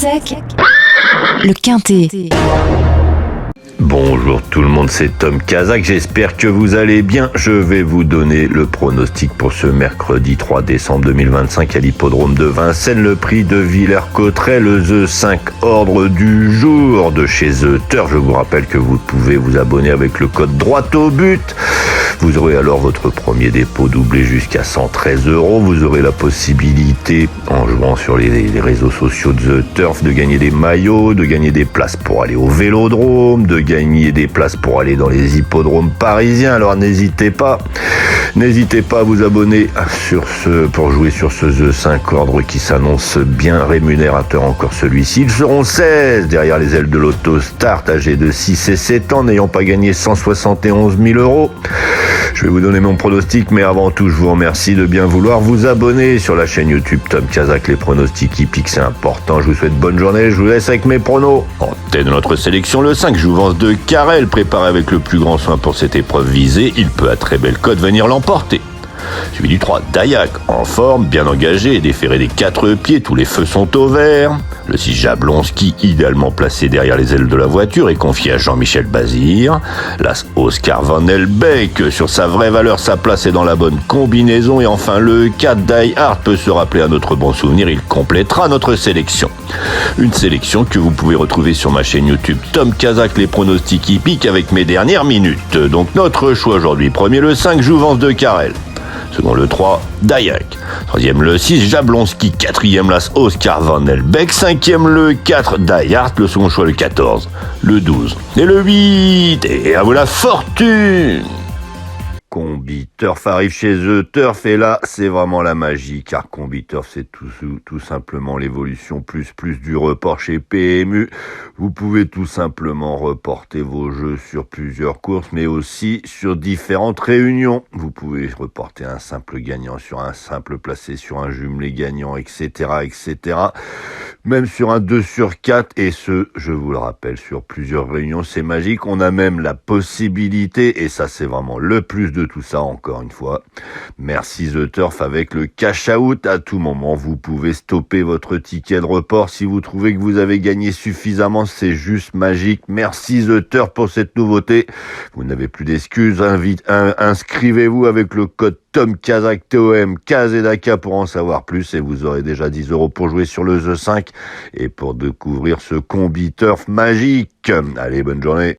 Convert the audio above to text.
Kazakh, le Quintet. Bonjour tout le monde, c'est Tom Kazakh, j'espère que vous allez bien. Je vais vous donner le pronostic pour ce mercredi 3 décembre 2025 à l'hippodrome de Vincennes. Le prix de Villers-Cotterêts, le The 5 ordre du jour de chez The Turf. Je vous rappelle que vous pouvez vous abonner avec le code droit au but. Vous aurez alors votre premier dépôt doublé jusqu'à 113 €. Vous aurez la possibilité, en jouant sur les réseaux sociaux de The Turf, de gagner des maillots, de gagner des places pour aller au Vélodrome, de gagner des places pour aller dans les hippodromes parisiens. Alors n'hésitez pas à vous abonner pour jouer sur ce The 5 ordre qui s'annonce bien rémunérateur encore celui-ci. Ils seront 16 derrière les ailes de l'Autostart, âgés de 6 et 7 ans, n'ayant pas gagné 171 000 €. Je vais vous donner mon pronostic, mais avant tout, je vous remercie de bien vouloir vous abonner sur la chaîne YouTube Tom Kazakh. Les pronostics hippiques, c'est important. Je vous souhaite bonne journée. Je vous laisse avec mes pronos. En tête de notre sélection, le 5, Jouvence de Carrel, préparé avec le plus grand soin pour cette épreuve visée. Il peut à très belle cote venir l'emporter. Suivi du 3, Dayak, en forme, bien engagé et déféré des 4 pieds, tous les feux sont au vert. Le 6, Jablonski, idéalement placé derrière les ailes de la voiture et confié à Jean-Michel Bazir. L'As, Oscar Van Elbeck, sur sa vraie valeur, sa place est dans la bonne combinaison. Et enfin le 4, Die Hard peut se rappeler à notre bon souvenir, il complétera notre sélection. Une sélection que vous pouvez retrouver sur ma chaîne YouTube Tom Kazakh, les pronostics hippiques avec mes dernières minutes. Donc notre choix aujourd'hui, premier le 5, Jouvence de Carrel. Second le 3, Dayak. Troisième le 6, Jablonski. Quatrième l'As, Oscar Van Elbeck. Cinquième le 4, Die Hard. Le second choix le 14, le 12 et le 8. Et à vous la fortune! Combi Turf arrive chez The Turf et là c'est vraiment la magie, car Combi Turf c'est tout simplement l'évolution plus du report chez PMU. Vous pouvez tout simplement reporter vos jeux sur plusieurs courses, mais aussi sur différentes réunions. Vous pouvez reporter un simple gagnant sur un simple placé, sur un jumelé gagnant, etc. Même sur un 2 sur 4, et ce, je vous le rappelle, sur plusieurs réunions, c'est magique. On a même la possibilité, et ça c'est vraiment le plus de tout ça, encore une fois. Merci The Turf, avec le cash out à tout moment. Vous pouvez stopper votre ticket de report si vous trouvez que vous avez gagné suffisamment. C'est juste magique. Merci The Turf pour cette nouveauté. Vous n'avez plus d'excuses. Inscrivez-vous avec le code Tom Kazakh, TOM, KZK pour en savoir plus, et vous aurez déjà 10 € pour jouer sur le The 5 et pour découvrir ce Combi Turf magique. Allez, bonne journée.